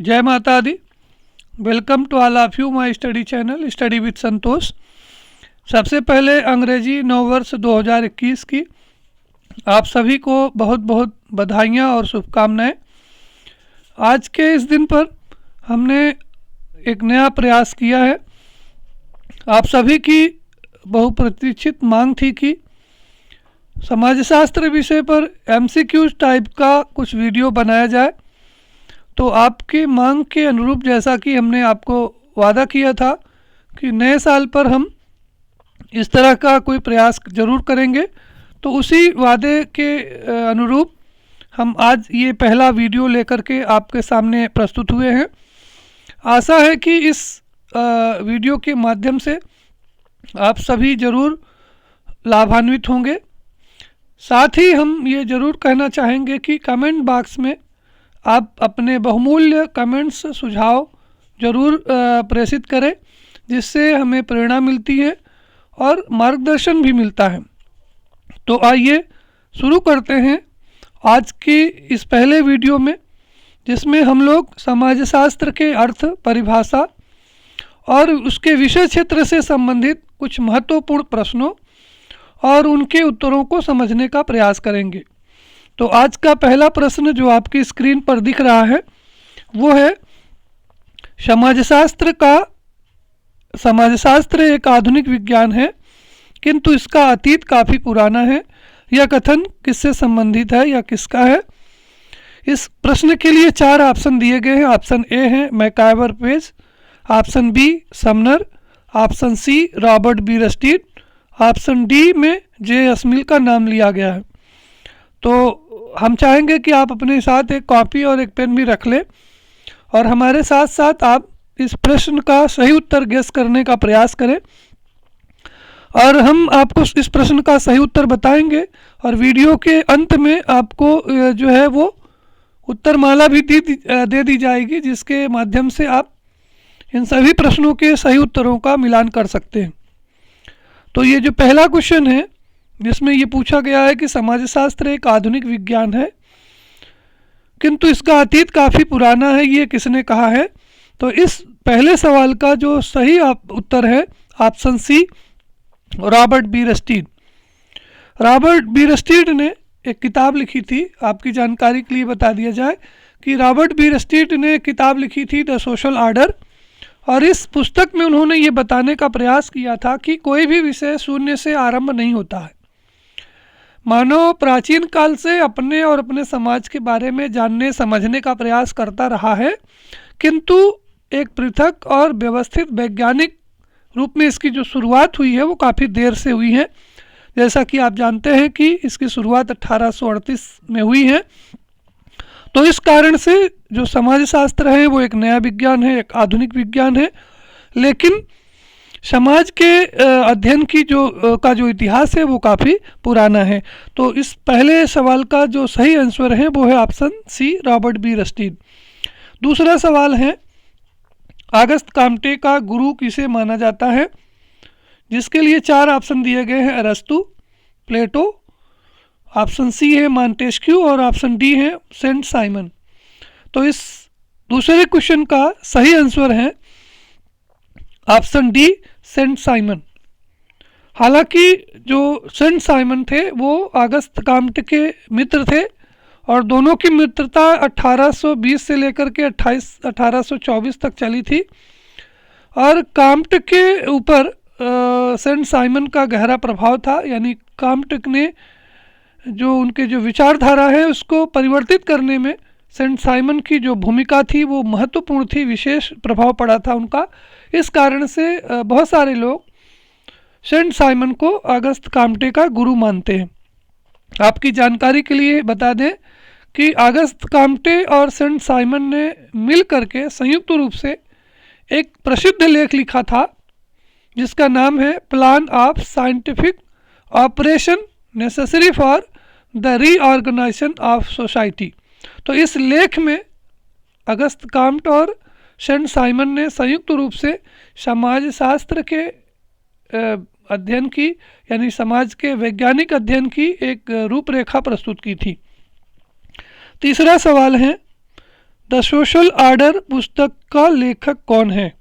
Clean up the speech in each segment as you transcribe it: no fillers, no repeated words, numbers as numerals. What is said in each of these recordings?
जय माता दी। Welcome to all of you my study channel study with Santosh. सबसे पहले अंग्रेजी नववर्ष 2021 की आप सभी को बहुत बहुत बधाइयाँ और शुभकामनाएं। आज के इस दिन पर हमने एक नया प्रयास किया है। आप सभी की बहुप्रतीक्षित मांग थी कि समाजशास्त्र विषय पर एमसीक्यूज टाइप का कुछ वीडियो बनाया जाए। तो आपकी मांग के अनुरूप, जैसा कि हमने आपको वादा किया था कि नए साल पर हम इस तरह का कोई प्रयास ज़रूर करेंगे, तो उसी वादे के अनुरूप हम आज ये पहला वीडियो लेकर के आपके सामने प्रस्तुत हुए हैं। आशा है कि इस वीडियो के माध्यम से आप सभी ज़रूर लाभान्वित होंगे। साथ ही हम ये ज़रूर कहना चाहेंगे कि कमेंट बॉक्स में आप अपने बहुमूल्य कमेंट्स, सुझाव ज़रूर प्रेषित करें, जिससे हमें प्रेरणा मिलती है और मार्गदर्शन भी मिलता है। तो आइए शुरू करते हैं आज की इस पहले वीडियो में, जिसमें हम लोग समाजशास्त्र के अर्थ, परिभाषा और उसके विषय क्षेत्र से संबंधित कुछ महत्वपूर्ण प्रश्नों और उनके उत्तरों को समझने का प्रयास करेंगे। तो आज का पहला प्रश्न जो आपकी स्क्रीन पर दिख रहा है वो है, समाजशास्त्र एक आधुनिक विज्ञान है किंतु इसका अतीत काफ़ी पुराना है। यह कथन किससे संबंधित है या किसका है? इस प्रश्न के लिए 4 ऑप्शन दिए गए हैं। ऑप्शन ए है MacIver Page, option B Sumner, option C Robert B Bierstedt, option D में जे अस्मिल का नाम लिया गया है। तो हम चाहेंगे कि आप अपने साथ एक कॉपी और एक पेन भी रख लें और हमारे साथ साथ आप इस प्रश्न का सही उत्तर गेस करने का प्रयास करें, और हम आपको इस प्रश्न का सही उत्तर बताएंगे और वीडियो के अंत में आपको जो है वो उत्तरमाला भी दे दी जाएगी, जिसके माध्यम से आप इन सभी प्रश्नों के सही उत्तरों का मिलान कर सकते हैं। तो ये जो पहला क्वेश्चन है जिसमें ये पूछा गया है कि समाजशास्त्र एक आधुनिक विज्ञान है किंतु इसका अतीत काफ़ी पुराना है, ये किसने कहा है? तो इस पहले सवाल का जो सही उत्तर है option C Robert B Bierstedt. Robert B Bierstedt ने एक किताब लिखी थी। आपकी जानकारी के लिए बता दिया जाए कि रॉबर्ट बी रस्टिड ने एक किताब लिखी थी द सोशल ऑर्डर, और इस पुस्तक में उन्होंने ये बताने का प्रयास किया था कि कोई भी विषय शून्य से आरंभ नहीं होता है। मानव प्राचीन काल से अपने और अपने समाज के बारे में जानने समझने का प्रयास करता रहा है, किंतु एक पृथक और व्यवस्थित वैज्ञानिक रूप में इसकी जो शुरुआत हुई है वो काफ़ी देर से हुई है। जैसा कि आप जानते हैं कि इसकी शुरुआत 1838 में हुई है। तो इस कारण से जो समाजशास्त्र है वो एक नया विज्ञान है, एक आधुनिक विज्ञान है, लेकिन समाज के अध्ययन की जो इतिहास है वो काफ़ी पुराना है। तो इस पहले सवाल का जो सही आंसर है वो है ऑप्शन सी रॉबर्ट बी रस्टिड। दूसरा सवाल है, अगस्त काम्टे का गुरु किसे माना जाता है? जिसके लिए 4 ऑप्शन दिए गए हैं, अरस्तु, प्लेटो, ऑप्शन सी है मॉन्टेस्क्यू और ऑप्शन डी है सेंट साइमन। तो इस दूसरे क्वेश्चन का सही आंसर है ऑप्शन डी सेंट साइमन। हालांकि जो सेंट साइमन थे वो अगस्त काम्टे के मित्र थे और दोनों की मित्रता 1820 से लेकर के 1824 तक चली थी, और काम्टे के ऊपर सेंट साइमन का गहरा प्रभाव था। यानी काम्टे ने जो उनके जो विचारधारा है उसको परिवर्तित करने में सेंट साइमन की जो भूमिका थी वो महत्वपूर्ण थी, विशेष प्रभाव पड़ा था उनका। इस कारण से बहुत सारे लोग सेंट साइमन को अगस्त काम्टे का गुरु मानते हैं। आपकी जानकारी के लिए बता दें कि अगस्त काम्टे और सेंट साइमन ने मिल करके संयुक्त रूप से एक प्रसिद्ध लेख लिखा था जिसका नाम है plan of scientific operation necessary for the reorganisation of society. तो इस लेख में अगस्त काम्टे और सेंट साइमन ने संयुक्त रूप से समाजशास्त्र के अध्ययन की, यानी समाज के वैज्ञानिक अध्ययन की एक रूपरेखा प्रस्तुत की थी। तीसरा सवाल है, द सोशल आर्डर पुस्तक का लेखक कौन है?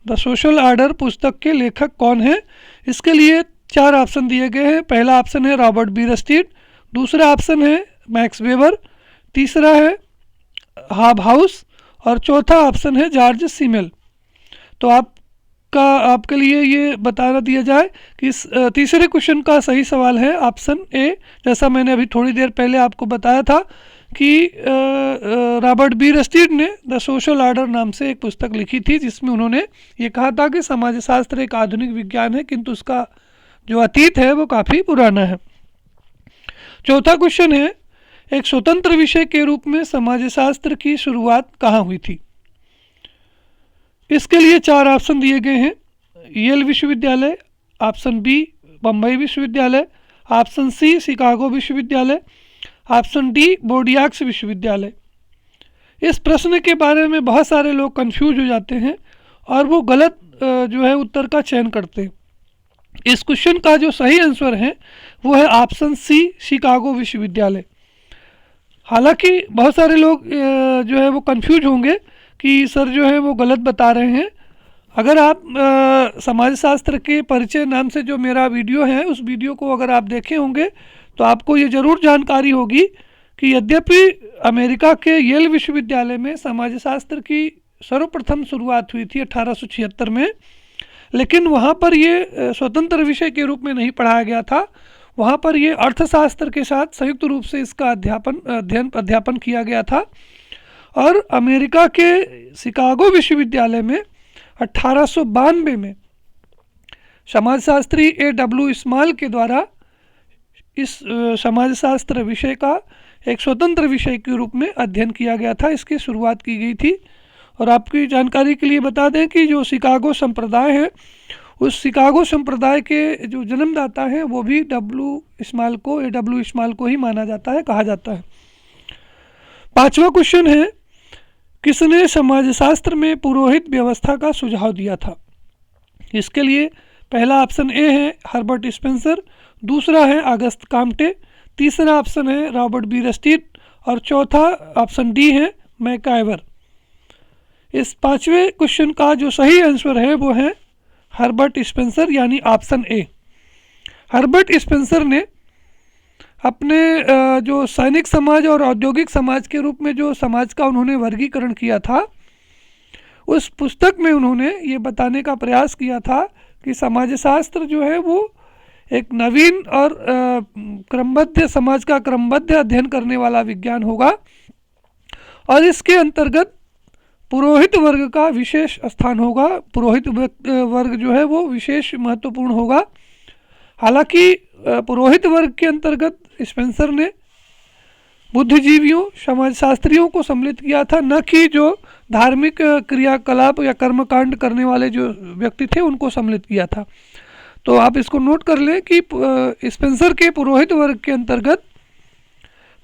द सोशल आर्डर पुस्तक के लेखक कौन है? इसके लिए 4 ऑप्शन दिए गए हैं। पहला ऑप्शन है रॉबर्ट बीरस्टीट, दूसरा ऑप्शन है मैक्स वेबर, तीसरा है हाबहाउस और चौथा ऑप्शन है जॉर्ज सीमेल। तो आपके लिए ये बताना दिया जाए कि इस तीसरे क्वेश्चन का सही सवाल है ऑप्शन ए। जैसा मैंने अभी थोड़ी देर पहले आपको बताया था कि रॉबर्ट बीरस्टीट ने द सोशल ऑर्डर नाम से एक पुस्तक लिखी थी, जिसमें उन्होंने ये कहा था कि समाजशास्त्र एक आधुनिक विज्ञान है, किंतु उसका जो अतीत है वो काफ़ी पुराना है। चौथा क्वेश्चन है, एक स्वतंत्र विषय के रूप में समाजशास्त्र की शुरुआत कहाँ हुई थी? इसके लिए 4 ऑप्शन दिए गए हैं। येल विश्वविद्यालय, ऑप्शन बी बम्बई विश्वविद्यालय, ऑप्शन सी शिकागो विश्वविद्यालय, ऑप्शन डी बोर्डियाक्स विश्वविद्यालय। इस प्रश्न के बारे में बहुत सारे लोग कंफ्यूज हो जाते हैं और वो गलत जो है उत्तर का चयन करते हैं। इस क्वेश्चन का जो सही आंसर है वो है ऑप्शन सी शिकागो विश्वविद्यालय। हालांकि बहुत सारे लोग जो है वो कंफ्यूज होंगे कि सर जो है वो गलत बता रहे हैं। अगर आप समाजशास्त्र के परिचय नाम से जो मेरा वीडियो है, उस वीडियो को अगर आप देखे होंगे तो आपको ये ज़रूर जानकारी होगी कि यद्यपि अमेरिका के येल विश्वविद्यालय में समाजशास्त्र की सर्वप्रथम शुरुआत हुई थी 1876 में, लेकिन वहाँ पर ये स्वतंत्र विषय के रूप में नहीं पढ़ाया गया था। वहाँ पर ये अर्थशास्त्र के साथ संयुक्त रूप से इसका अध्यापन किया गया था। और अमेरिका के शिकागो विश्वविद्यालय में 1892 में समाजशास्त्री A.W. स्मॉल के द्वारा इस समाजशास्त्र विषय का एक स्वतंत्र विषय के रूप में अध्ययन किया गया था। इसकी शुरुआत की गई थी। और आपकी जानकारी के लिए बता दें कि जो शिकागो संप्रदाय है, उस शिकागो संप्रदाय के जो जन्मदाता हैं वो भी A.W. स्मॉल को ही माना जाता है, कहा जाता है। 5वां क्वेश्चन है, किसने समाजशास्त्र में पुरोहित व्यवस्था का सुझाव दिया था? इसके लिए पहला ऑप्शन ए है हर्बर्ट स्पेंसर, दूसरा है अगस्त काम्टे, तीसरा ऑप्शन है रॉबर्ट बीरस्टीट और चौथा ऑप्शन डी है मैकाइवर। इस 5वें क्वेश्चन का जो सही आंसर है वो है हर्बर्ट स्पेंसर, यानी ऑप्शन ए। हर्बर्ट स्पेंसर ने अपने जो सैनिक समाज और औद्योगिक समाज के रूप में जो समाज का उन्होंने वर्गीकरण किया था, उस पुस्तक में उन्होंने ये बताने का प्रयास किया था कि समाजशास्त्र जो है वो एक नवीन और क्रमबद्ध समाज का क्रमबद्ध अध्ययन करने वाला विज्ञान होगा और इसके अंतर्गत पुरोहित वर्ग का विशेष स्थान होगा। पुरोहित वर्ग जो है वो विशेष महत्वपूर्ण होगा। हालांकि पुरोहित वर्ग के अंतर्गत स्पेंसर ने बुद्धिजीवियों, समाजशास्त्रियों को सम्मिलित किया था, न कि जो धार्मिक क्रियाकलाप या कर्मकांड करने वाले जो व्यक्ति थे उनको सम्मिलित किया था। तो आप इसको नोट कर लें कि स्पेंसर के पुरोहित वर्ग के अंतर्गत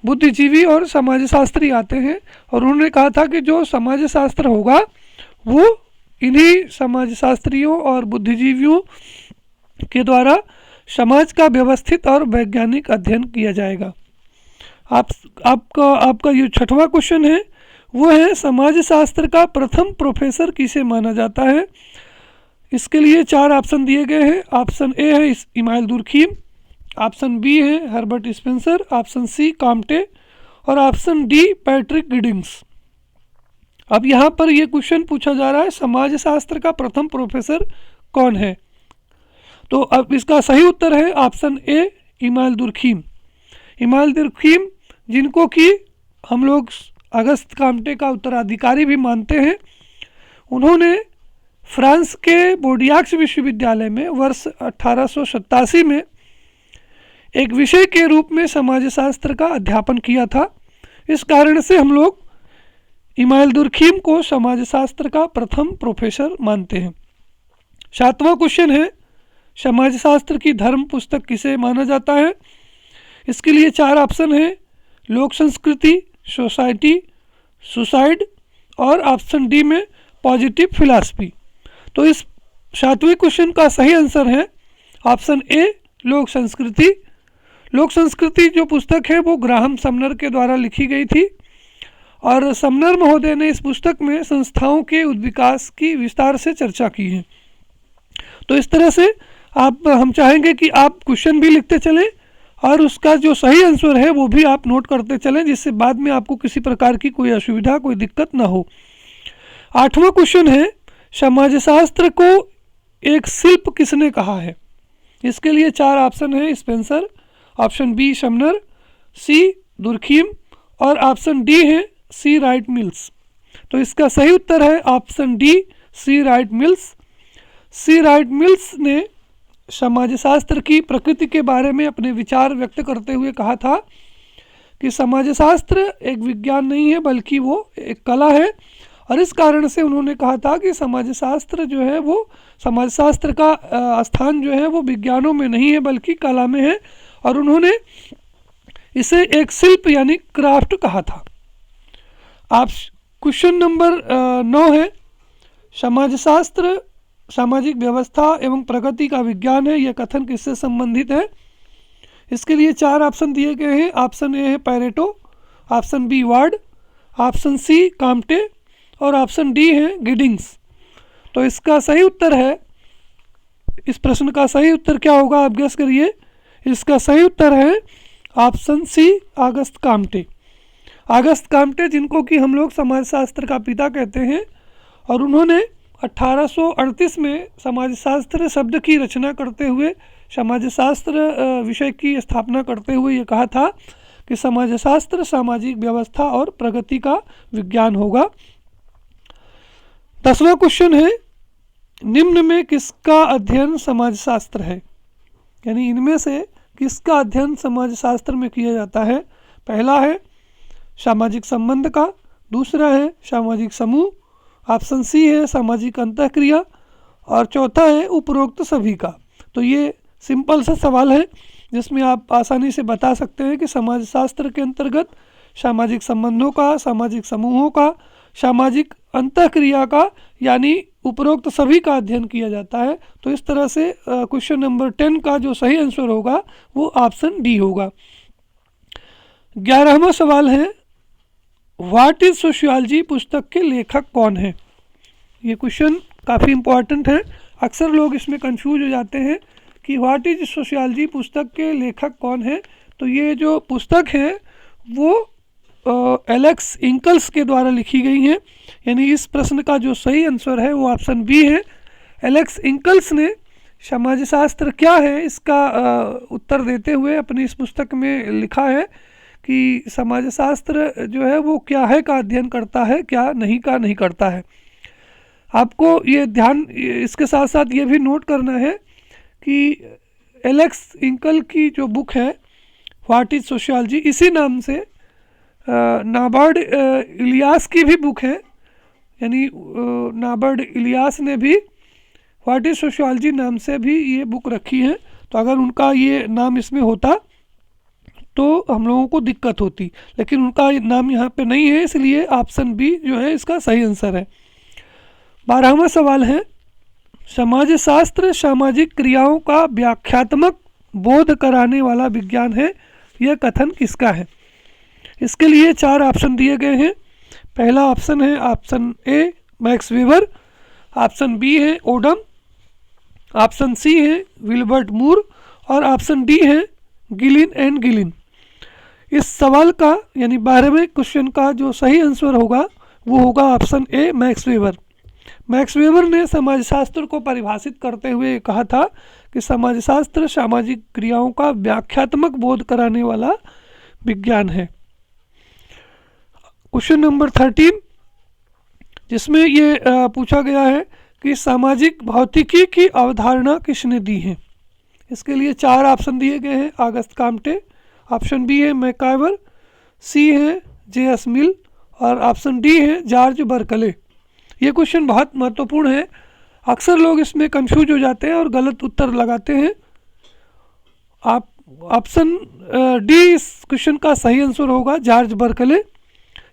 बुद्धिजीवी और समाजशास्त्री आते हैं और उन्होंने कहा था कि जो समाजशास्त्र होगा वो इन्हीं समाजशास्त्रियों और बुद्धिजीवियों के द्वारा समाज का व्यवस्थित और वैज्ञानिक अध्ययन किया जाएगा। आपका ये 6वां क्वेश्चन है, वो है समाजशास्त्र का प्रथम प्रोफेसर किसे माना जाता है? इसके लिए 4 ऑप्शन दिए गए हैं। ऑप्शन ए है इमाइल दुर्खीम, ऑप्शन बी है Herbert Spencer, option C Comte और ऑप्शन डी पैट्रिक गिडिंग्स। अब यहाँ पर ये क्वेश्चन पूछा जा रहा है समाजशास्त्र का प्रथम प्रोफेसर कौन है? तो अब इसका सही उत्तर है ऑप्शन ए इमाइल दुर्खीम। इमाइल दुर्खीम, जिनको कि हम लोग अगस्त काम्टे का उत्तराधिकारी भी मानते हैं, उन्होंने फ्रांस के बोर्डियाक्स विश्वविद्यालय में वर्ष 1887 में एक विषय के रूप में समाजशास्त्र का अध्यापन किया था। इस कारण से हम लोग इमाइल दुर्खीम को समाजशास्त्र का प्रथम प्रोफेसर मानते हैं। 7वां क्वेश्चन है, समाजशास्त्र की धर्म पुस्तक किसे माना जाता है? इसके लिए 4 ऑप्शन है, लोक संस्कृति, सोसाइटी, सुसाइड और ऑप्शन डी में पॉजिटिव फिलॉसफी। तो इस 7वें क्वेश्चन का सही आंसर है ऑप्शन ए लोक संस्कृति। लोक संस्कृति जो पुस्तक है वो ग्राहम समनर के द्वारा लिखी गई थी और समनर महोदय ने इस पुस्तक में संस्थाओं के उद्विकास की विस्तार से चर्चा की है। तो इस तरह से हम चाहेंगे कि आप क्वेश्चन भी लिखते चलें और उसका जो सही आंसर है वो भी आप नोट करते चलें, जिससे बाद में आपको किसी प्रकार की कोई असुविधा, कोई दिक्कत ना हो। 8वां क्वेश्चन है, समाजशास्त्र को एक शिल्प किसने कहा है? इसके लिए 4 ऑप्शन है, स्पेंसर, ऑप्शन बी समनर, सी दुर्खीम और ऑप्शन डी है सी राइट मिल्स। तो इसका सही उत्तर है option D C Wright Mills. C Wright Mills ने समाजशास्त्र की प्रकृति के बारे में अपने विचार व्यक्त करते हुए कहा था कि समाजशास्त्र एक विज्ञान नहीं है बल्कि वो एक कला है, और इस कारण से उन्होंने कहा था कि समाजशास्त्र जो है वो, समाजशास्त्र का स्थान जो है वो विज्ञानों में नहीं है बल्कि कला में है, और उन्होंने इसे एक शिल्प यानी क्राफ्ट कहा था। आप क्वेश्चन नंबर 9 है, समाजशास्त्र सामाजिक व्यवस्था एवं प्रगति का विज्ञान है, यह कथन किससे संबंधित है? इसके लिए 4 ऑप्शन दिए गए हैं। ऑप्शन ए है Pareto, option B Ward, option C Comte और ऑप्शन डी है गिडिंग्स। तो इसका सही उत्तर है, इस प्रश्न का सही उत्तर क्या होगा आप गेस करिए। इसका सही उत्तर है option C Auguste Comte. Auguste Comte, जिनको कि हम लोग समाजशास्त्र का पिता कहते हैं, और उन्होंने 1838 में समाजशास्त्र शब्द की रचना करते हुए, समाजशास्त्र विषय की स्थापना करते हुए ये कहा था कि समाजशास्त्र सामाजिक व्यवस्था और प्रगति का विज्ञान होगा। 10वां क्वेश्चन है, निम्न में किसका अध्ययन समाजशास्त्र है? यानी इनमें से किसका अध्ययन समाजशास्त्र में किया जाता है? पहला है सामाजिक संबंध का, दूसरा है सामाजिक समूह, ऑप्शन सी है सामाजिक अंतःक्रिया और चौथा है उपरोक्त सभी का। तो ये सिंपल सा सवाल है जिसमें आप आसानी से बता सकते हैं कि समाजशास्त्र के अंतर्गत सामाजिक संबंधों का, सामाजिक समूहों का, सामाजिक अंतःक्रिया का यानी उपरोक्त सभी का अध्ययन किया जाता है। तो इस तरह से क्वेश्चन नंबर 10 का जो सही आंसर होगा वो ऑप्शन डी होगा। 11वां सवाल है, व्हाट इज सोशियोलॉजी पुस्तक के लेखक कौन है? ये क्वेश्चन काफ़ी इम्पोर्टेंट है। अक्सर लोग इसमें कंफ्यूज हो जाते हैं कि व्हाट इज सोशियोलॉजी पुस्तक के लेखक कौन है। तो ये जो पुस्तक है वो एलेक्स इंकल्स के द्वारा लिखी गई है, यानी इस प्रश्न का जो सही आंसर है वो ऑप्शन बी है। एलेक्स इंकल्स ने समाजशास्त्र क्या है इसका उत्तर देते हुए अपनी इस पुस्तक में लिखा है कि समाजशास्त्र जो है वो क्या है का अध्ययन करता है, क्या नहीं का नहीं करता है। आपको ये ध्यान, इसके साथ साथ ये भी नोट करना है कि एलेक्स इंकल की जो बुक है व्हाट इज सोशियोलॉजी, इसी नाम से नाबर्ड इलियास की भी बुक है, यानी नाबर्ड इलियास ने भी व्हाट इज सोशियोलॉजी नाम से भी ये बुक रखी है। तो अगर उनका ये नाम इसमें होता तो हम लोगों को दिक्कत होती, लेकिन उनका नाम यहाँ पे नहीं है, इसलिए ऑप्शन बी जो है इसका सही आंसर है। 12वां सवाल है, समाजशास्त्र सामाजिक क्रियाओं का व्याख्यात्मक बोध कराने वाला विज्ञान है, यह कथन किसका है? इसके लिए 4 ऑप्शन दिए गए हैं। पहला ऑप्शन है option A Max Weber, option B है ओडम, ऑप्शन सी है विल्बर्ट मूर और ऑप्शन डी है गिलिन एंड गिलिन। इस सवाल का यानी 12वें क्वेश्चन का जो सही आंसर होगा वो होगा option A Max Weber. Max Weber ने समाजशास्त्र को परिभाषित करते हुए कहा था कि समाजशास्त्र सामाजिक क्रियाओं का व्याख्यात्मक बोध कराने वाला विज्ञान है। क्वेश्चन नंबर 13, जिसमें ये पूछा गया है कि सामाजिक भौतिकी की अवधारणा किसने दी है? इसके लिए 4 ऑप्शन दिए गए हैं। ऑगस्ट काम्टे, ऑप्शन बी है मैकाइवर, सी है जे.एस. मिल और ऑप्शन डी है जॉर्ज बर्कले। ये क्वेश्चन बहुत महत्वपूर्ण है, अक्सर लोग इसमें कंफ्यूज हो जाते हैं और गलत उत्तर लगाते हैं। आप ऑप्शन डी इस क्वेश्चन का सही आंसर होगा, जॉर्ज बर्कले।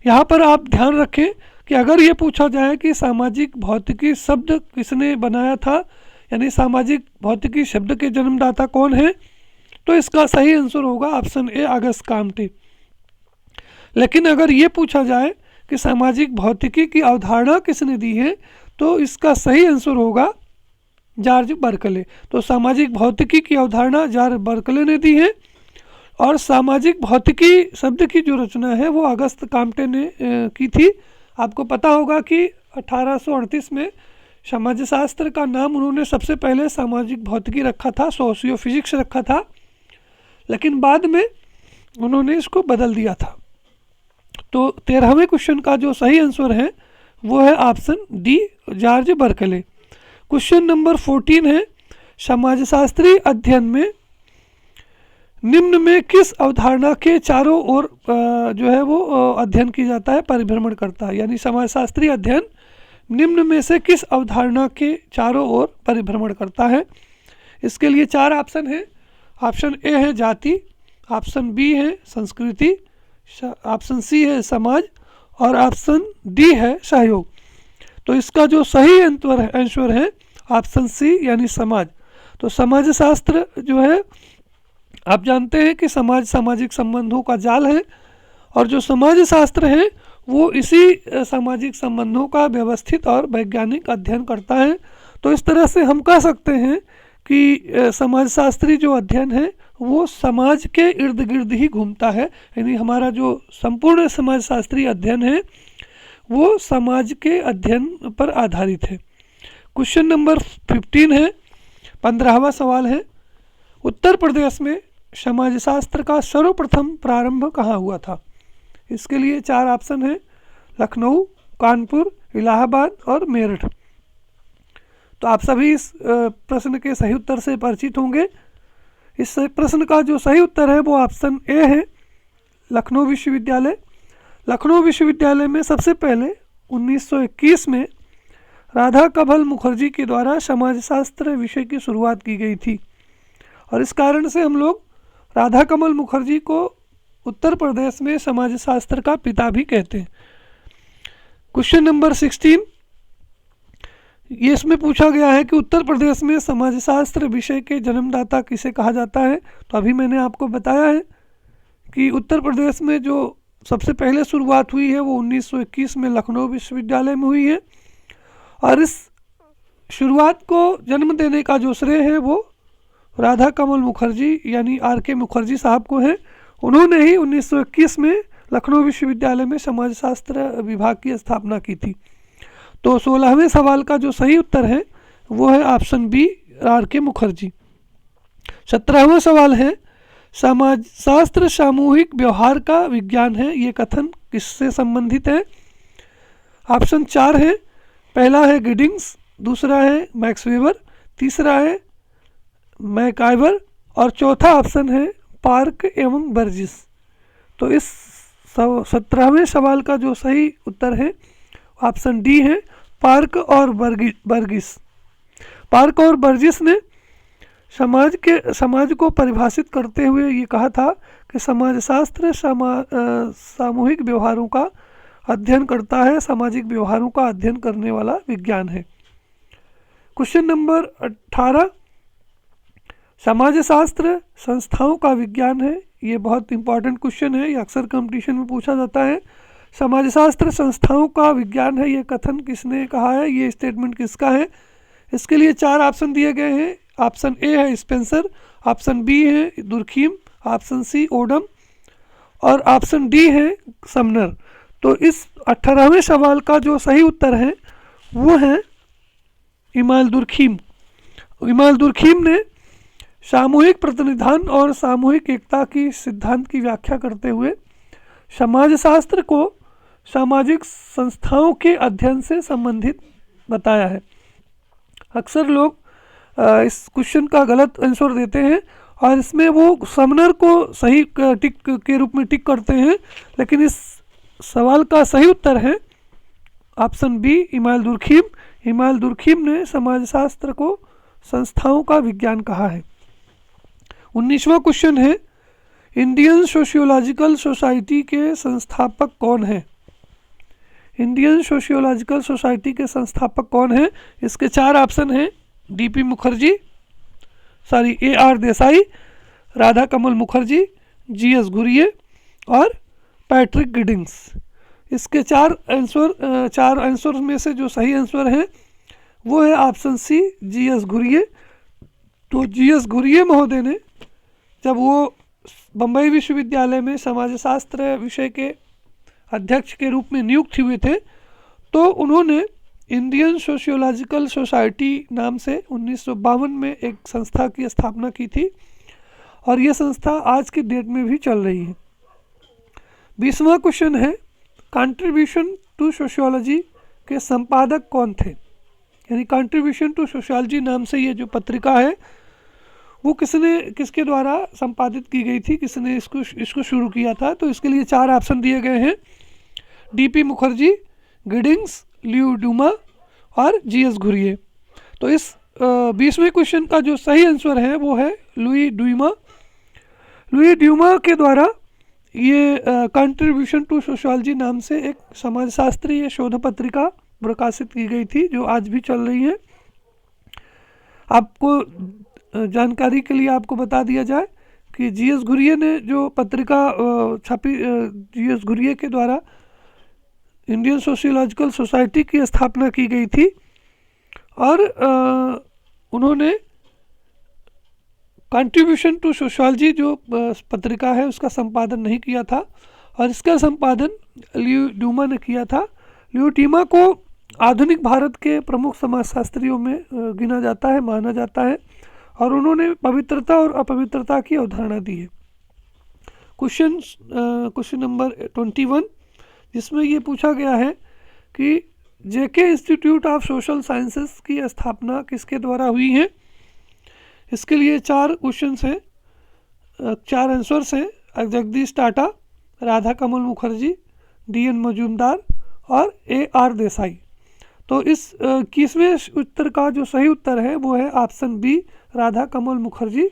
यहाँ पर आप ध्यान रखें कि अगर ये पूछा जाए कि सामाजिक भौतिकी शब्द किसने बनाया था, यानी सामाजिक भौतिकी शब्द के जन्मदाता कौन है, तो इसका सही आंसर होगा ऑप्शन ए ऑगस्ट काम्टे। लेकिन अगर ये पूछा जाए कि सामाजिक भौतिकी की अवधारणा किसने दी है, तो इसका सही आंसर होगा जॉर्ज बर्कले। तो सामाजिक भौतिकी की अवधारणा जॉर्ज बर्कले ने दी है। और सामाजिक भौतिकी शब्द की जो रचना है वो अगस्त काम्टे ने की थी। आपको पता होगा कि 1838 में समाजशास्त्र का नाम उन्होंने सबसे पहले सामाजिक भौतिकी रखा था, सोशियो फिजिक्स रखा था, लेकिन बाद में उन्होंने इसको बदल दिया था। तो 13वें क्वेश्चन का जो सही आंसर है वो है option D, George Berkeley. Question number 14 है, समाजशास्त्री अध्ययन में निम्न में किस अवधारणा के चारों ओर जो है वो अध्ययन किया जाता है, परिभ्रमण करता है। यानी समाजशास्त्री अध्ययन निम्न में से किस अवधारणा के चारों ओर परिभ्रमण करता है। इसके लिए 4 ऑप्शन है। ऑप्शन ए है जाति, ऑप्शन बी है संस्कृति, ऑप्शन सी है समाज और ऑप्शन डी है सहयोग। तो इसका जो सही आंसर है ऑप्शन सी यानी समाज। तो समाजशास्त्र जो है आप जानते हैं कि समाज सामाजिक संबंधों का जाल है, और जो समाजशास्त्र है वो इसी सामाजिक संबंधों का व्यवस्थित और वैज्ञानिक अध्ययन करता है। तो इस तरह से हम कह सकते हैं कि समाजशास्त्री जो अध्ययन है वो समाज के इर्द गिर्द ही घूमता है। यानी हमारा जो संपूर्ण समाजशास्त्री अध्ययन है वो समाज के अध्ययन पर आधारित है। क्वेश्चन नंबर 15 है, 15वां सवाल है, उत्तर प्रदेश में समाजशास्त्र का सर्वप्रथम प्रारंभ कहाँ हुआ था। इसके लिए 4 ऑप्शन है, लखनऊ, कानपुर, इलाहाबाद और मेरठ। तो आप सभी इस प्रश्न के सही उत्तर से परिचित होंगे। इस प्रश्न का जो सही उत्तर है वो ऑप्शन ए है, लखनऊ विश्वविद्यालय। लखनऊ विश्वविद्यालय में सबसे पहले 1921 में राधा कमल मुखर्जी के द्वारा समाजशास्त्र विषय की शुरुआत की गई थी, और इस कारण से हम लोग राधा कमल मुखर्जी को उत्तर प्रदेश में समाजशास्त्र का पिता भी कहते हैं। क्वेश्चन नंबर 16, ये इसमें पूछा गया है कि उत्तर प्रदेश में समाजशास्त्र विषय के जन्मदाता किसे कहा जाता है। तो अभी मैंने आपको बताया है कि उत्तर प्रदेश में जो सबसे पहले शुरुआत हुई है वो 1921 में लखनऊ विश्वविद्यालय में हुई है, और इस शुरुआत को जन्म देने का जो श्रेय है वो राधा कमल मुखर्जी यानी आर.के. मुखर्जी साहब को है। उन्होंने ही 1921 में लखनऊ विश्वविद्यालय में समाजशास्त्र विभाग की स्थापना की थी। तो 16वें सवाल का जो सही उत्तर है वो है ऑप्शन बी, आर.के. मुखर्जी। 17वां सवाल है, समाजशास्त्र सामूहिक व्यवहार का विज्ञान है, ये कथन किससे संबंधित है। ऑप्शन 4 है, पहला है गिडिंग्स, दूसरा है मैक्स वेबर, तीसरा है मैकाइवर और चौथा ऑप्शन है पार्क एवं बर्जिस। तो इस 17वें सवाल का जो सही उत्तर है ऑप्शन डी है, पार्क और बर्गिस। पार्क और बर्जिस ने समाज को परिभाषित करते हुए ये कहा था कि समाजशास्त्र सामूहिक व्यवहारों का अध्ययन करता है, सामाजिक व्यवहारों का अध्ययन करने वाला विज्ञान है। क्वेश्चन नंबर 18, समाजशास्त्र संस्थाओं का विज्ञान है, ये बहुत इंपॉर्टेंट क्वेश्चन है, ये अक्सर कंपटीशन में पूछा जाता है। समाजशास्त्र संस्थाओं का विज्ञान है, ये कथन किसने कहा है, ये स्टेटमेंट किसका है। इसके लिए 4 ऑप्शन दिए गए हैं। ऑप्शन ए है स्पेंसर, ऑप्शन बी है दुर्खीम, ऑप्शन सी ओडम और ऑप्शन डी है समनर। तो इस 18वें सवाल का जो सही उत्तर है वो है इमाल दुर्खीम। इमाल दुर्खीम ने सामूहिक प्रतिनिधान और सामूहिक एकता की सिद्धांत की व्याख्या करते हुए समाजशास्त्र को सामाजिक संस्थाओं के अध्ययन से संबंधित बताया है। अक्सर लोग इस क्वेश्चन का गलत आंसर देते हैं और इसमें वो समनर को सही टिक के रूप में टिक करते हैं, लेकिन इस सवाल का सही उत्तर है ऑप्शन बी, इमाल दुर्खीम। इमाल दुर्खीम ने समाजशास्त्र को संस्थाओं का विज्ञान कहा है। 19वां क्वेश्चन है, इंडियन सोशियोलॉजिकल सोसाइटी के संस्थापक कौन है। इंडियन सोशियोलॉजिकल सोसाइटी के संस्थापक कौन है। इसके 4 ऑप्शन हैं, डी.पी. मुखर्जी, ए.आर. देसाई, राधा कमल मुखर्जी, जी.एस. घुरिये और पैट्रिक गिडिंग्स। इसके चार आंसर में से जो सही आंसर है वो है ऑप्शन सी, जीएस घुरिये। तो जीएस घुरिये महोदय ने जब वो बम्बई विश्वविद्यालय में समाजशास्त्र विषय के अध्यक्ष के रूप में नियुक्त हुए थे, तो उन्होंने इंडियन सोशियोलॉजिकल सोसाइटी नाम से 1952 में एक संस्था की स्थापना की थी और ये संस्था आज की डेट में भी चल रही है। 20वां क्वेश्चन है, कंट्रीब्यूशन टू सोशियोलॉजी के संपादक कौन थे? यानी कंट्रीब्यूशन टू सोशियोलॉजी नाम से ये जो पत्रिका है वो किसके द्वारा संपादित की गई थी, किसने इसको शुरू किया था? तो इसके लिए 4 ऑप्शन दिए गए हैं, DP Mukherjee, Giddings, Louis Dumont और जीएस घुरिये। तो इस 20वें क्वेश्चन का जो सही आंसर है वो है लुई ड्यूमा। लुई ड्यूमा के द्वारा ये कंट्रीब्यूशन टू सोशियोलॉजी नाम से एक समाजशास्त्रीय शोध पत्रिका प्रकाशित की गई थी जो आज भी चल रही है। आपको जानकारी के लिए आपको बता दिया जाए कि जीएस घुरिये ने जो पत्रिका छापी, जीएस घुरिये के द्वारा इंडियन सोशियोलॉजिकल सोसाइटी की स्थापना की गई थी और उन्होंने कंट्रीब्यूशन टू सोशियोलॉजी जो पत्रिका है उसका संपादन नहीं किया था और इसका संपादन लियू ड्यूमा ने किया था। लियू ड्यूमा को आधुनिक भारत के प्रमुख समाजशास्त्रियों में गिना जाता है, माना जाता है और उन्होंने पवित्रता और अपवित्रता की अवधारणा दी है। क्वेश्चन नंबर 21 जिसमें ये पूछा गया है कि जेके इंस्टीट्यूट ऑफ सोशल साइंसेस की स्थापना किसके द्वारा हुई है? इसके लिए 4 क्वेश्चंस हैं, 4 आंसर्स हैं, जगदीश टाटा, राधा कमल मुखर्जी, डीएन मजूमदार और AR देसाई। तो इस 21वें उत्तर का जो सही उत्तर है वो है ऑप्शन बी, राधा कमल मुखर्जी।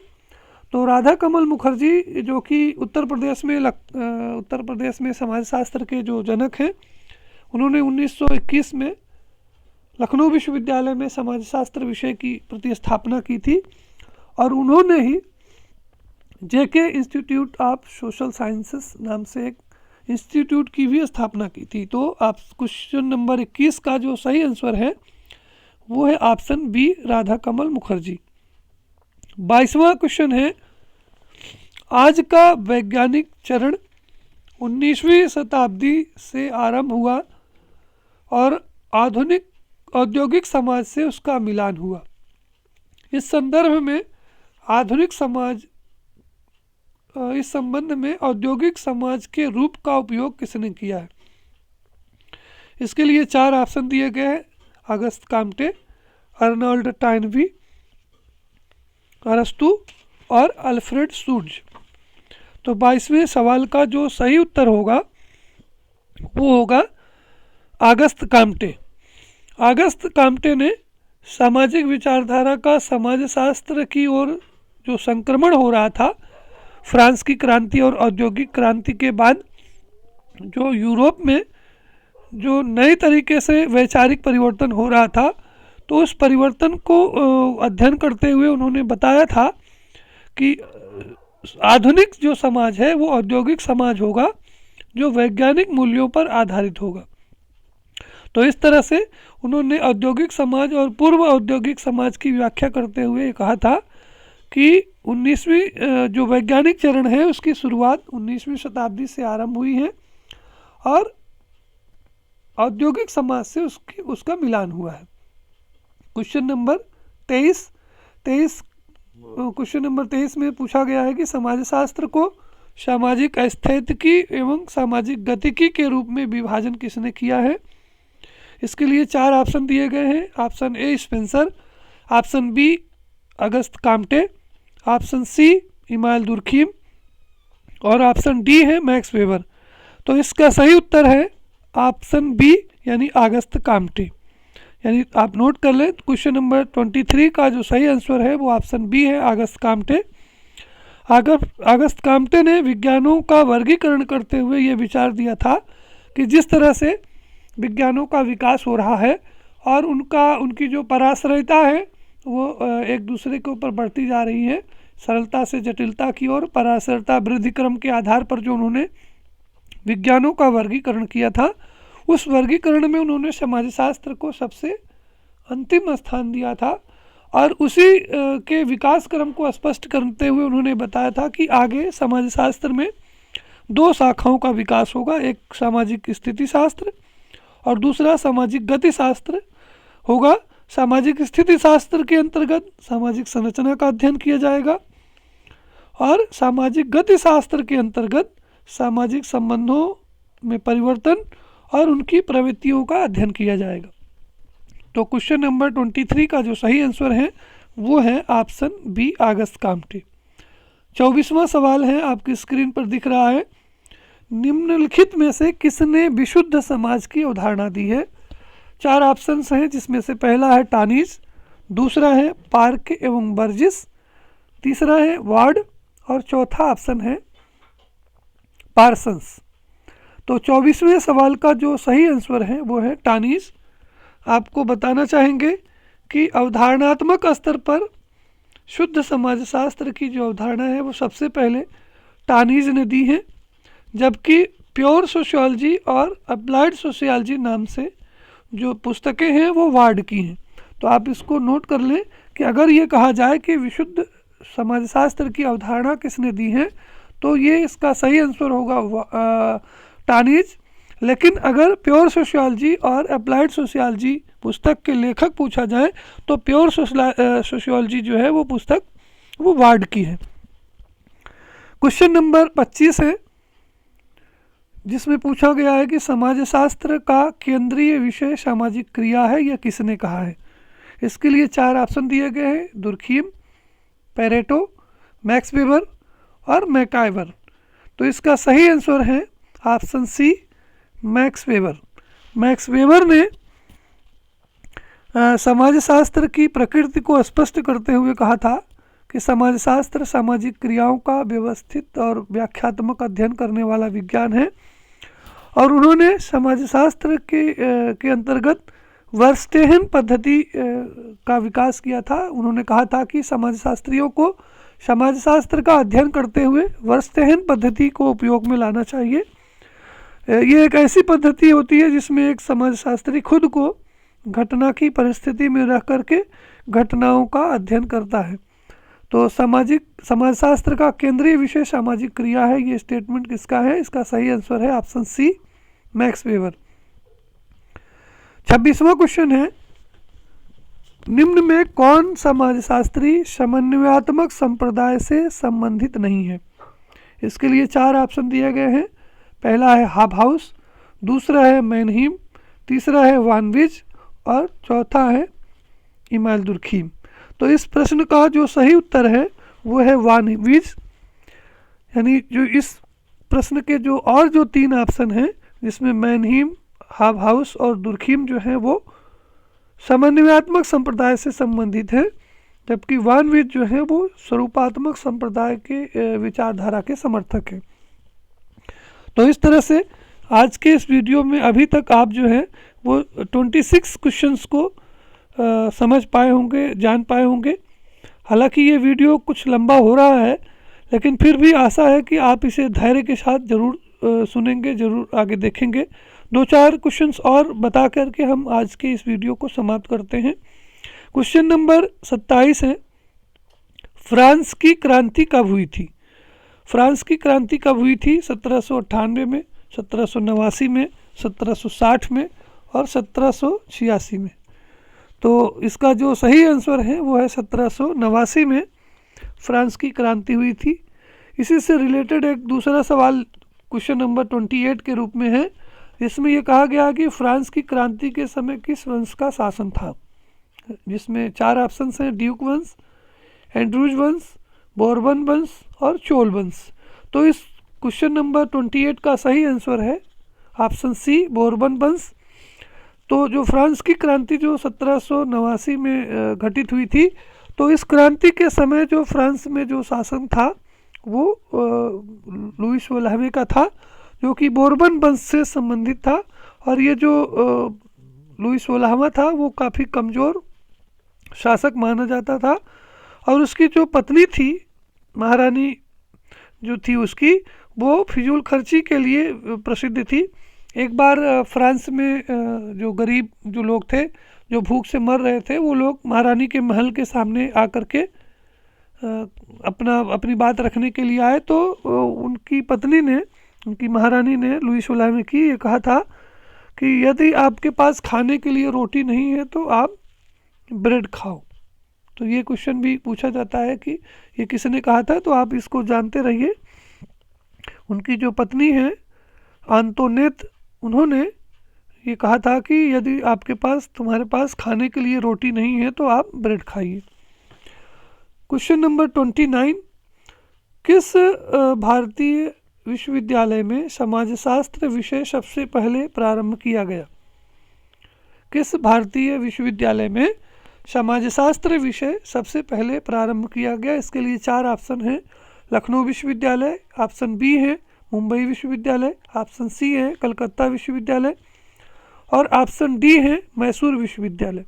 तो राधा कमल मुखर्जी जो कि उत्तर प्रदेश में समाजशास्त्र के जो जनक हैं, उन्होंने 1921 में लखनऊ विश्वविद्यालय में समाजशास्त्र विषय की प्रतिस्थापना की थी और उन्होंने ही जेके इंस्टीट्यूट ऑफ सोशल साइंसेस नाम से एक इंस्टीट्यूट की भी स्थापना की थी। तो आप क्वेश्चन नंबर 21 का जो सही आंसर है वो है ऑप्शन बी, राधा कमल मुखर्जी। 22वां क्वेश्चन है, आज का वैज्ञानिक चरण 19वीं शताब्दी से आरंभ हुआ और आधुनिक औद्योगिक समाज से उसका मिलान हुआ। इस संदर्भ में इस संबंध में औद्योगिक समाज के रूप का उपयोग किसने किया है? इसके लिए 4 ऑप्शन दिए गए हैं, अगस्त काम्टे, अर्नोल्ड टाइनबी, अरस्तु और अल्फ्रेड शुल्ज। तो 22वें सवाल का जो सही उत्तर होगा वो होगा अगस्त काम्टे। अगस्त काम्टे ने सामाजिक विचारधारा का समाजशास्त्र की ओर जो संक्रमण हो रहा था फ्रांस की क्रांति और औद्योगिक क्रांति के बाद, जो यूरोप में जो नए तरीके से वैचारिक परिवर्तन हो रहा था, तो उस परिवर्तन को अध्ययन करते हुए उन्होंने बताया था कि आधुनिक जो समाज है वो औद्योगिक समाज होगा जो वैज्ञानिक मूल्यों पर आधारित होगा। तो इस तरह से उन्होंने औद्योगिक समाज और पूर्व औद्योगिक समाज की व्याख्या करते हुए कहा था कि 19वीं जो वैज्ञानिक चरण है उसकी शुरुआत 19वीं शताब्दी से आरंभ हुई है और औद्योगिक समाज से उसका मिलान हुआ है। क्वेश्चन नंबर 23 क्वेश्चन नंबर 23 में पूछा गया है कि समाजशास्त्र को सामाजिक स्थैतिकी एवं सामाजिक गतिकी के रूप में विभाजन किसने किया है? इसके लिए 4 ऑप्शन दिए गए हैं, option A Spencer, option B Auguste Comte, option C Emile Durkheim और ऑप्शन डी है मैक्स वेबर। तो इसका सही उत्तर है ऑप्शन बी यानी अगस्त काम्टे। यानी आप नोट कर लें, क्वेश्चन नंबर 23 का जो सही आंसर है वो ऑप्शन बी है, अगस्त काम्टे। अगस्त काम्टे ने विज्ञानों का वर्गीकरण करते हुए ये विचार दिया था कि जिस तरह से विज्ञानों का विकास हो रहा है और उनकी जो पराश्रयता है वो एक दूसरे के ऊपर बढ़ती जा रही है, सरलता से जटिलता की ओर पराश्रयता वृद्धि क्रम के आधार पर जो उन्होंने विज्ञानों का वर्गीकरण किया था, उस वर्गीकरण में उन्होंने समाजशास्त्र को सबसे अंतिम स्थान दिया था और उसी के विकास क्रम को स्पष्ट करते हुए उन्होंने बताया था कि आगे समाजशास्त्र में दो शाखाओं का विकास होगा, एक सामाजिक स्थिति शास्त्र और दूसरा सामाजिक गति शास्त्र होगा। सामाजिक स्थिति शास्त्र के अंतर्गत सामाजिक संरचना का अध्ययन किया जाएगा और सामाजिक गति शास्त्र के अंतर्गत सामाजिक संबंधों में परिवर्तन और उनकी प्रवृत्तियों का अध्ययन किया जाएगा। तो क्वेश्चन नंबर 23 का जो सही आंसर है वो है ऑप्शन बी, अगस्त काम्टे। 24वां सवाल है, आपकी स्क्रीन पर दिख रहा है, निम्नलिखित में से किसने विशुद्ध समाज की अवधारणा दी है? 4 ऑप्शंस हैं, जिसमें से पहला है टानीज, दूसरा है पार्क एवं बर्जिस, तीसरा है वार्ड और चौथा ऑप्शन है पार्सन्स। तो 24वें सवाल का जो सही आंसर है वो है टानीज। आपको बताना चाहेंगे कि अवधारणात्मक स्तर पर शुद्ध समाजशास्त्र की जो अवधारणा है वो सबसे पहले टानीज ने दी है, जबकि प्योर सोशियोलॉजी और अप्लाइड सोशियोलॉजी नाम से जो पुस्तकें हैं वो वार्ड की हैं। तो आप इसको नोट कर लें कि अगर ये कहा जाए कि विशुद्ध समाजशास्त्र की अवधारणा किसने दी है तो ये इसका सही आंसर होगा टानीज। लेकिन अगर प्योर सोशियोलॉजी और अप्लाइड सोशियोलॉजी पुस्तक के लेखक पूछा जाए तो प्योर सोशियोलॉजी जो है वो पुस्तक वो वार्ड की है। क्वेश्चन नंबर 25 है, जिसमें पूछा गया है कि समाजशास्त्र का केंद्रीय विषय सामाजिक क्रिया है, यह किसने कहा है? इसके लिए 4 ऑप्शन दिए गए हैं, दुर्खीम, पेरेटो, मैक्स वेबर और मैकाइवर। तो इसका सही आंसर है option C, Max Weber. Max Weber ने समाजशास्त्र की प्रकृति को स्पष्ट करते हुए कहा था कि समाजशास्त्र सामाजिक क्रियाओं का व्यवस्थित और व्याख्यात्मक अध्ययन करने वाला विज्ञान है और उन्होंने समाजशास्त्र के अंतर्गत वर्स्टेहन पद्धति का विकास किया था। उन्होंने कहा था कि समाजशास्त्रियों को समाजशास्त्र का अध्ययन करते हुए वर्स्टेहन पद्धति को उपयोग में लाना चाहिए। ये एक ऐसी पद्धति होती है जिसमें एक समाजशास्त्री खुद को घटना की परिस्थिति में रह करके घटनाओं का अध्ययन करता है। तो समाजशास्त्र का केंद्रीय विषय सामाजिक क्रिया है, ये स्टेटमेंट किसका है? इसका सही आंसर है ऑप्शन सी, मैक्स वेबर। 26वां क्वेश्चन है, निम्न में कौन समाजशास्त्री समन्वयात्मक संप्रदाय से संबंधित नहीं है? इसके लिए 4 ऑप्शन दिए गए हैं। पहला है हाबहाउस, दूसरा है मैनहीम, तीसरा है वानविज और चौथा है इमाइल दुर्खीम। तो इस प्रश्न का जो सही उत्तर है वो है वानविज, यानी जो इस प्रश्न के जो और जो 3 ऑप्शन हैं जिसमें मैनहीम, हाबहाउस और दुर्खीम जो है वो समन्वयात्मक संप्रदाय से संबंधित है, जबकि वानविज जो है वो स्वरूपात्मक संप्रदाय के विचारधारा के समर्थक है। तो इस तरह से आज के इस वीडियो में अभी तक आप जो है वो 26 क्वेश्चंस को समझ पाए होंगे, जान पाए होंगे। हालांकि ये वीडियो कुछ लंबा हो रहा है, लेकिन फिर भी आशा है कि आप इसे धैर्य के साथ ज़रूर सुनेंगे, ज़रूर आगे देखेंगे। 2-4 क्वेश्चंस और बता करके हम आज के इस वीडियो को समाप्त करते हैं। क्वेश्चन नंबर 27 है, फ्रांस की क्रांति कब हुई थी? फ्रांस की क्रांति कब हुई थी? 1798 में, 1789 में, 1760 में और 1786 में। तो इसका जो सही आंसर है वो है 1789 में फ्रांस की क्रांति हुई थी। इसी से रिलेटेड एक दूसरा सवाल क्वेश्चन नंबर 28 के रूप में है, जिसमें ये कहा गया कि फ्रांस की क्रांति के समय किस वंश का शासन था? जिसमें 4 ऑप्शंस हैं, ड्यूक वंश, एंड्रूज वंश, बोरबन वंश और चोल वंश। तो इस क्वेश्चन नंबर 28 का सही आंसर है ऑप्शन सी, बोरबन वंश। तो जो फ्रांस की क्रांति जो 1789 में घटित हुई थी, तो इस क्रांति के समय जो फ्रांस में जो शासन था वो लुईस 11वें का था, जो कि बोरबन वंश से संबंधित था। और ये जो लुईस 11वां था वो काफ़ी कमज़ोर शासक माना जाता था और उसकी जो पत्नी थी महारानी जो थी उसकी, वो फिजूल खर्ची के लिए प्रसिद्ध थी। एक बार फ्रांस में जो गरीब जो लोग थे, जो भूख से मर रहे थे, वो लोग महारानी के महल के सामने आकर के अपनी बात रखने के लिए आए। तो उनकी पत्नी ने, उनकी महारानी ने लुई सोलहवीं की ये कहा था कि यदि आपके पास खाने के लिए रोटी नहीं है तो आप ब्रेड खाओ। तो ये क्वेश्चन भी पूछा जाता है कि ये किसने कहा था, तो आप इसको जानते रहिए। उनकी जो पत्नी है आंतोनेत, उन्होंने ये कहा था कि यदि आपके पास, तुम्हारे पास खाने के लिए रोटी नहीं है तो आप ब्रेड खाइए। क्वेश्चन नंबर 29, किस भारतीय विश्वविद्यालय में समाजशास्त्र विषय सबसे पहले प्रारंभ किया गया? किस भारतीय विश्वविद्यालय में समाजशास्त्र विषय सबसे पहले प्रारंभ किया गया? इसके लिए 4 ऑप्शन हैं। लखनऊ विश्वविद्यालय, ऑप्शन बी है मुंबई विश्वविद्यालय, ऑप्शन सी है कलकत्ता विश्वविद्यालय और ऑप्शन डी है मैसूर विश्वविद्यालय।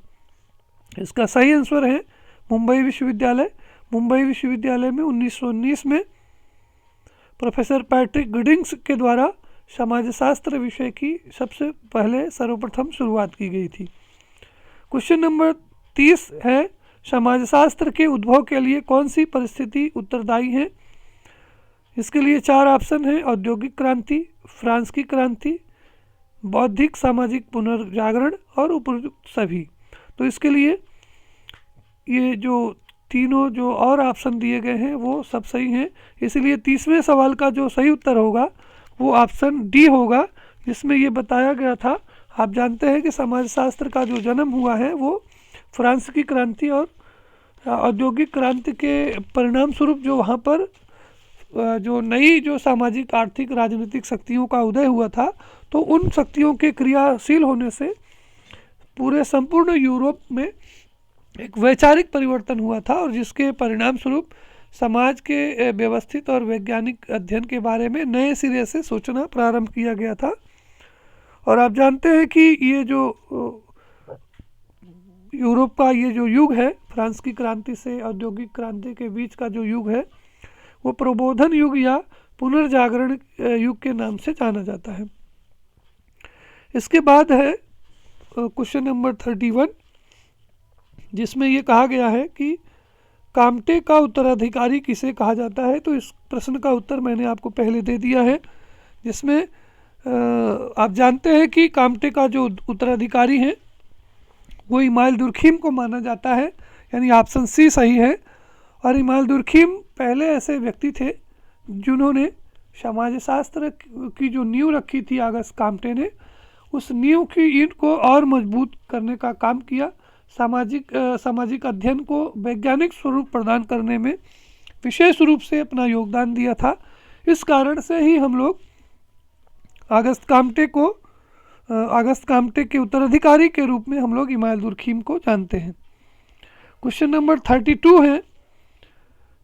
इसका सही आंसर है मुंबई विश्वविद्यालय। मुंबई विश्वविद्यालय में 1919 में प्रोफेसर पैट्रिक गिडिंग्स के द्वारा समाजशास्त्र विषय की सबसे पहले सर्वप्रथम शुरुआत की गई थी। क्वेश्चन नंबर 30 है, समाजशास्त्र के उद्भव के लिए कौन सी परिस्थिति उत्तरदायी है? इसके लिए 4 ऑप्शन हैं। औद्योगिक क्रांति, फ्रांस की क्रांति, बौद्धिक सामाजिक पुनर्जागरण और उपयुक्त सभी। तो इसके लिए ये जो तीनों जो और ऑप्शन दिए गए हैं वो सब सही हैं। इसलिए 30वें सवाल का जो सही उत्तर होगा वो ऑप्शन डी होगा, जिसमें ये बताया गया था। आप जानते हैं कि समाजशास्त्र का जो जन्म हुआ है वो फ्रांस की क्रांति और औद्योगिक क्रांति के परिणाम स्वरूप जो वहाँ पर जो नई जो सामाजिक, आर्थिक, राजनीतिक शक्तियों का उदय हुआ था, तो उन शक्तियों के क्रियाशील होने से पूरे संपूर्ण यूरोप में एक वैचारिक परिवर्तन हुआ था और जिसके परिणाम स्वरूप समाज के व्यवस्थित और वैज्ञानिक अध्ययन के बारे में नए सिरे से सोचना प्रारंभ किया गया था। और आप जानते हैं कि ये जो यूरोप का ये जो युग है, फ्रांस की क्रांति से औद्योगिक क्रांति के बीच का जो युग है, वो प्रबोधन युग या पुनर्जागरण युग के नाम से जाना जाता है। इसके बाद है क्वेश्चन नंबर 31, जिसमें ये कहा गया है कि काम्टे का उत्तराधिकारी किसे कहा जाता है? तो इस प्रश्न का उत्तर मैंने आपको पहले दे दिया है, जिसमें आप जानते हैं कि काम्टे का जो उत्तराधिकारी है वो इमाइल दुर्खिम को माना जाता है, यानी ऑप्शन सी सही है। और इमाइल दुर्खिम पहले ऐसे व्यक्ति थे जिन्होंने समाजशास्त्र की जो नींव रखी थी अगस्त काम्टे ने, उस नींव की ईंट को और मजबूत करने का काम किया। सामाजिक अध्ययन को वैज्ञानिक स्वरूप प्रदान करने में विशेष रूप से अपना योगदान दिया था। इस कारण से ही हम लोग अगस्त काम्टे के उत्तराधिकारी के रूप में हम लोग इमाइल दुर्खिम को जानते हैं। क्वेश्चन नंबर 32 है,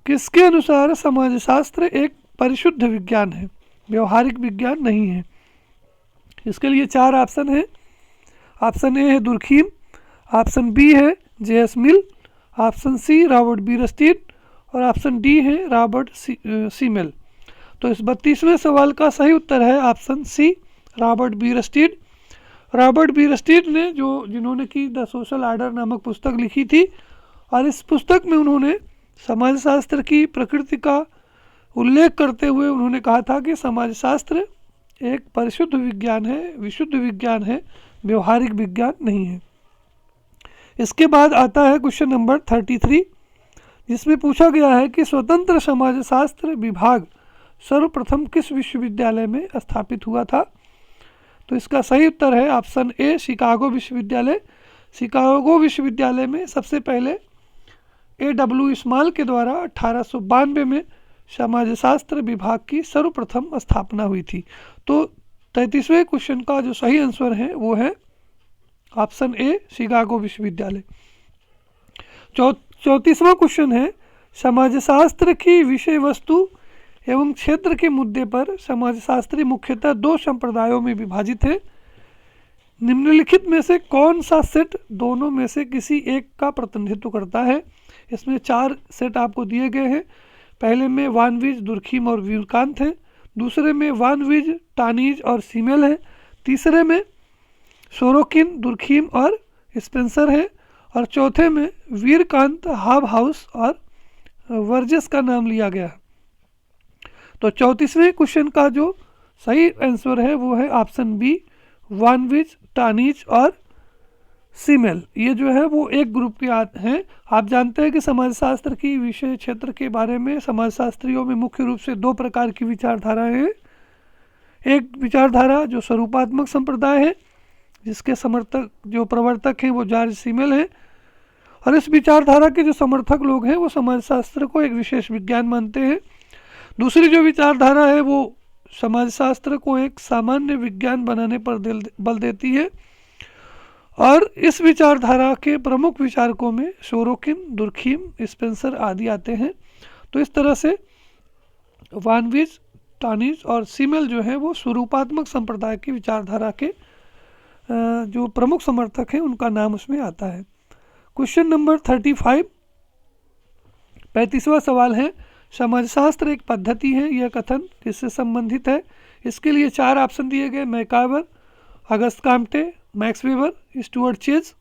किसके अनुसार समाजशास्त्र एक परिशुद्ध विज्ञान है, व्यवहारिक विज्ञान नहीं है? इसके लिए 4 ऑप्शन है। ऑप्शन ए है दुर्खिम, ऑप्शन बी है जे.एस. मिल, ऑप्शन सी रॉबर्ट बीरस्टीन और ऑप्शन डी है रॉबर्ट सीमेल। तो इस 32वें सवाल का सही उत्तर है ऑप्शन सी रॉबर्ट बीरस्टीन। रॉबर्ट बीरस्टीन ने जिन्होंने कि द सोशल ऑर्डर नामक पुस्तक लिखी थी, और इस पुस्तक में उन्होंने समाजशास्त्र की प्रकृति का उल्लेख करते हुए उन्होंने कहा था कि समाजशास्त्र एक परिशुद्ध विज्ञान है, विशुद्ध विज्ञान है, व्यवहारिक विज्ञान नहीं है। इसके बाद आता है क्वेश्चन नंबर 33, जिसमें पूछा गया है कि स्वतंत्र समाजशास्त्र विभाग सर्वप्रथम किस विश्वविद्यालय में स्थापित हुआ था? तो इसका सही उत्तर है ऑप्शन ए शिकागो विश्वविद्यालय। शिकागो विश्वविद्यालय में सबसे पहले A.W. स्मॉल के द्वारा 1892 में समाजशास्त्र विभाग की सर्वप्रथम स्थापना हुई थी। तो 33वें क्वेश्चन का जो सही आंसर है वो है ऑप्शन ए शिकागो विश्वविद्यालय। 34वां क्वेश्चन है, समाजशास्त्र की विषय वस्तु एवं क्षेत्र के मुद्दे पर समाजशास्त्री मुख्यतः 2 संप्रदायों में विभाजित है। निम्नलिखित में से कौन सा सेट दोनों में से किसी एक का प्रतिनिधित्व करता है? इसमें 4 सेट आपको दिए गए हैं। पहले में वानविज, दुर्खीम और वीरकांत हैं, दूसरे में वानविज, टानीज और सीमेल है, तीसरे में सोरोकिन, दुर्खीम और स्पेंसर है, और चौथे में वीरकांत, हाब हाउस और वर्जस का नाम लिया गया है। तो 34वें क्वेश्चन का जो सही आंसर है वो है ऑप्शन बी, वानविज, टानीज और सीमेल। ये जो है वो एक ग्रुप के हैं। आप जानते हैं कि समाजशास्त्र की विषय क्षेत्र के बारे में समाजशास्त्रियों में मुख्य रूप से दो प्रकार की विचारधाराएं हैं। एक विचारधारा जो स्वरूपात्मक संप्रदाय है, जिसके समर्थक जो प्रवर्तक हैं वो जॉर्ज सीमेल हैं, और इस विचारधारा के जो समर्थक लोग हैं वो समाजशास्त्र को एक विशेष विज्ञान मानते हैं। दूसरी जो विचारधारा है वो समाजशास्त्र को एक सामान्य विज्ञान बनाने पर बल देती है, और इस विचारधारा के प्रमुख विचारकों में सोरोकिन, दुर्खीम, स्पेंसर आदि आते हैं। तो इस तरह से वानविज, टानीज और सीमेल जो है वो स्वरूपात्मक संप्रदाय की विचारधारा के जो प्रमुख समर्थक हैं उनका नाम उसमें आता है। क्वेश्चन नंबर 35, 35वां सवाल है, समाजशास्त्र एक पद्धति है, यह कथन किससे संबंधित है? इसके लिए 4 ऑप्शन दिए गए, MacIver, Auguste Comte, Max Weber, Stuart Chase.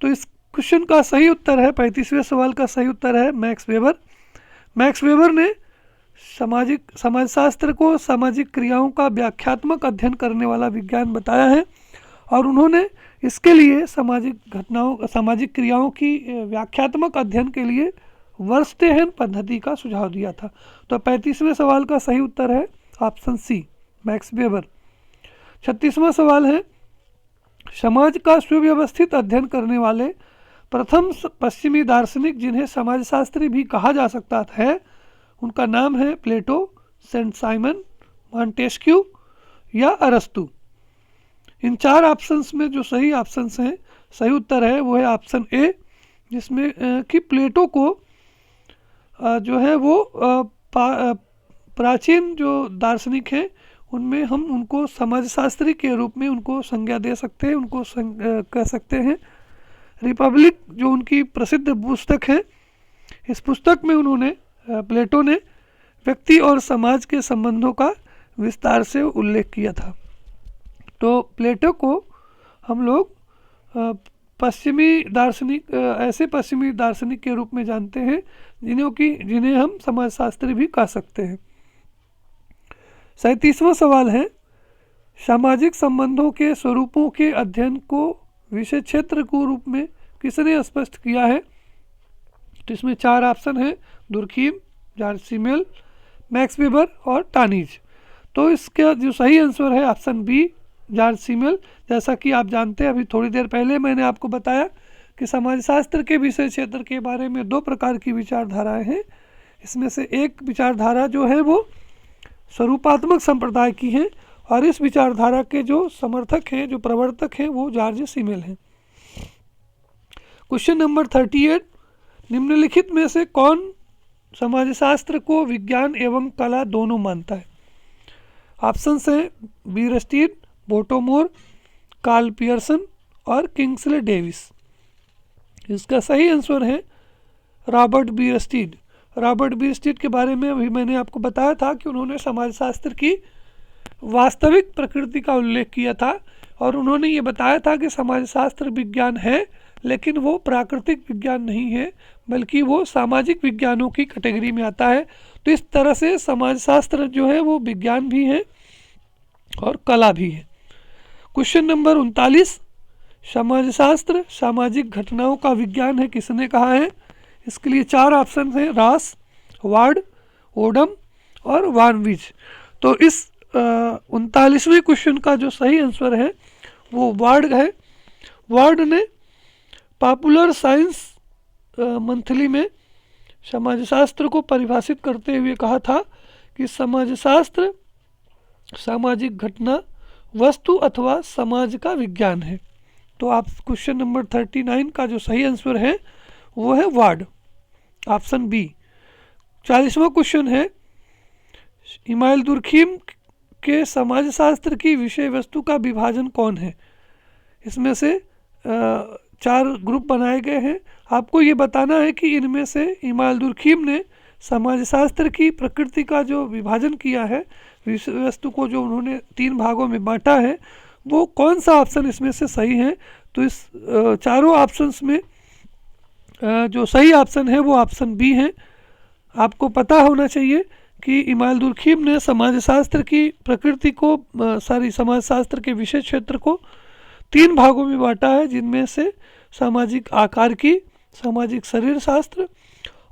तो इस क्वेश्चन का सही उत्तर है, 35वें सवाल का सही उत्तर है मैक्स वेबर। मैक्स वेबर ने समाजशास्त्र को सामाजिक क्रियाओं का व्याख्यात्मक अध्ययन करने वाला विज्ञान बताया है, और उन्होंने इसके लिए सामाजिक क्रियाओं की व्याख्यात्मक अध्ययन के लिए वर्स्टेहन पद्धति का सुझाव दिया था। तो 35वें सवाल का सही उत्तर है ऑप्शन सी, मैक्स वेबर। 36वां सवाल है, समाज का सुव्यवस्थित अध्ययन करने वाले प्रथम पश्चिमी दार्शनिक जिन्हें समाजशास्त्री भी कहा जा सकता है, उनका नाम है प्लेटो, सेंट साइमन, मॉन्टेस्क्यू या अरस्तु। इन 4 ऑप्शंस में जो सही ऑप्शंस हैं, सही उत्तर है वो है ऑप्शन ए, जिसमें कि प्लेटो को जो है वो प्राचीन जो दार्शनिक हैं उनमें हम उनको समाजशास्त्री के रूप में उनको संज्ञा दे सकते हैं, उनको कह सकते हैं। रिपब्लिक जो उनकी प्रसिद्ध पुस्तक है, इस पुस्तक में उन्होंने प्लेटो ने व्यक्ति और समाज के संबंधों का विस्तार से उल्लेख किया था। तो प्लेटो को हम लोग ऐसे पश्चिमी दार्शनिक के रूप में जानते हैं जिन्हें हम समाजशास्त्री भी कह सकते हैं। 37वां सवाल है, सामाजिक संबंधों के स्वरूपों के अध्ययन को विषय क्षेत्र के रूप में किसने स्पष्ट किया है? तो इसमें 4 ऑप्शन है, दुर्खीम, जॉर्ज सीमेल, मैक्स वेबर और टानीज। तो इसका जो सही आंसर है ऑप्शन बी, जॉर्ज सीमेल। जैसा कि आप जानते हैं, अभी थोड़ी देर पहले मैंने आपको बताया कि समाजशास्त्र के विषय क्षेत्र के बारे में 2 प्रकार की विचारधाराएं हैं। इसमें से एक विचारधारा जो है वो स्वरूपात्मक संप्रदाय की है, और इस विचारधारा के जो समर्थक हैं, जो प्रवर्तक हैं, वो जॉर्ज सीमेल हैं। क्वेश्चन नंबर 38, निम्नलिखित में से कौन समाजशास्त्र को विज्ञान एवं कला दोनों मानता है? ऑप्शन है बीरस्टीन, बोटोमोर, कार्ल पियर्सन और किंग्सले डेविस। इसका सही आंसर है रॉबर्ट बीरस्टीन। रॉबर्ट बीरस्टीन के बारे में अभी मैंने आपको बताया था कि उन्होंने समाजशास्त्र की वास्तविक प्रकृति का उल्लेख किया था, और उन्होंने ये बताया था कि समाजशास्त्र विज्ञान है, लेकिन वो प्राकृतिक विज्ञान नहीं है, बल्कि वो सामाजिक विज्ञानों की कैटेगरी में आता है। तो इस तरह से समाजशास्त्र जो है वो विज्ञान भी है और कला भी है। क्वेश्चन नंबर 39, समाजशास्त्र सामाजिक घटनाओं का विज्ञान है, किसने कहा है? इसके लिए 4 ऑप्शन हैं, रास, वार्ड, ओडम और वानविज। तो इस 39वें क्वेश्चन का जो सही आंसर है वो वार्ड है। वार्ड ने पॉपुलर साइंस मंथली में समाजशास्त्र को परिभाषित करते हुए कहा था कि समाजशास्त्र सामाजिक घटना, वस्तु अथवा समाज का विज्ञान है। तो आप क्वेश्चन नंबर 39 का जो सही आंसर है वो है वार्ड, ऑप्शन बी। 40वां क्वेश्चन है, इमाइल दुर्खीम के समाजशास्त्र की विषय वस्तु का विभाजन कौन है? इसमें से 4 ग्रुप बनाए गए हैं। आपको ये बताना है कि इनमें से इमाइल दुर्खीम ने समाजशास्त्र की प्रकृति का जो विभाजन किया है, विषय वस्तु को जो उन्होंने 3 भागों में बांटा है, वो कौन सा ऑप्शन इसमें से सही है। तो इस चारों ऑप्शंस में जो सही ऑप्शन है वो ऑप्शन बी है। आपको पता होना चाहिए कि इमादुल-खिम ने समाजशास्त्र की प्रकृति को समाजशास्त्र के विषय क्षेत्र को 3 भागों में बांटा है, जिनमें से सामाजिक आकारिकी, सामाजिक शरीर शास्त्र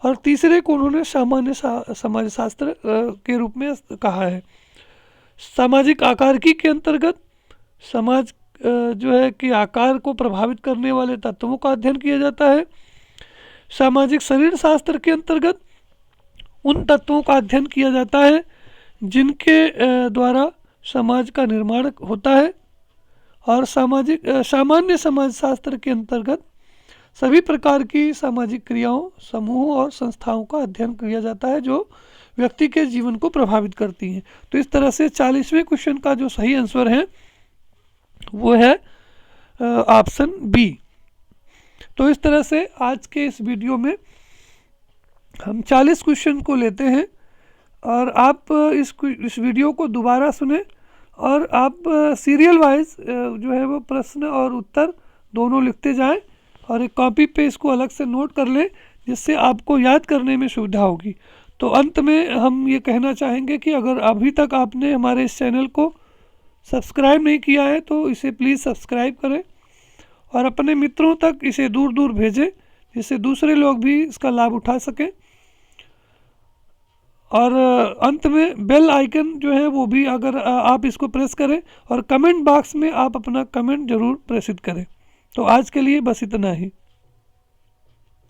और तीसरे को उन्होंने सामान्य समाजशास्त्र के रूप में कहा है। सामाजिक आकारिकी के अंतर्गत समाज जो है कि आकार को प्रभावित करने वाले तत्वों का अध्ययन किया जाता है। सामाजिक शरीर शास्त्र के अंतर्गत उन तत्वों का अध्ययन किया जाता है जिनके द्वारा समाज का निर्माण होता है। और सामान्य समाजशास्त्र के अंतर्गत सभी प्रकार की सामाजिक क्रियाओं, समूहों और संस्थाओं का अध्ययन किया जाता है जो व्यक्ति के जीवन को प्रभावित करती हैं। तो इस तरह से 40वें क्वेश्चन का जो सही आंसर है वो है ऑप्शन बी। तो इस तरह से आज के इस वीडियो में हम 40 क्वेश्चन को लेते हैं और आप इस वीडियो को दोबारा सुने और आप सीरियल वाइज जो है वो प्रश्न और उत्तर दोनों लिखते जाएं और एक कॉपी पे इसको अलग से नोट कर लें, जिससे आपको याद करने में सुविधा होगी। तो अंत में हम ये कहना चाहेंगे कि अगर अभी तक आपने हमारे इस चैनल को सब्सक्राइब नहीं किया है तो इसे प्लीज़ सब्सक्राइब करें और अपने मित्रों तक इसे दूर दूर भेजें, जिससे दूसरे लोग भी इसका लाभ उठा सकें। और अंत में बेल आइकन जो है वो भी अगर आप इसको प्रेस करें और कमेंट बॉक्स में आप अपना कमेंट ज़रूर प्रेषित करें। तो आज के लिए बस इतना ही।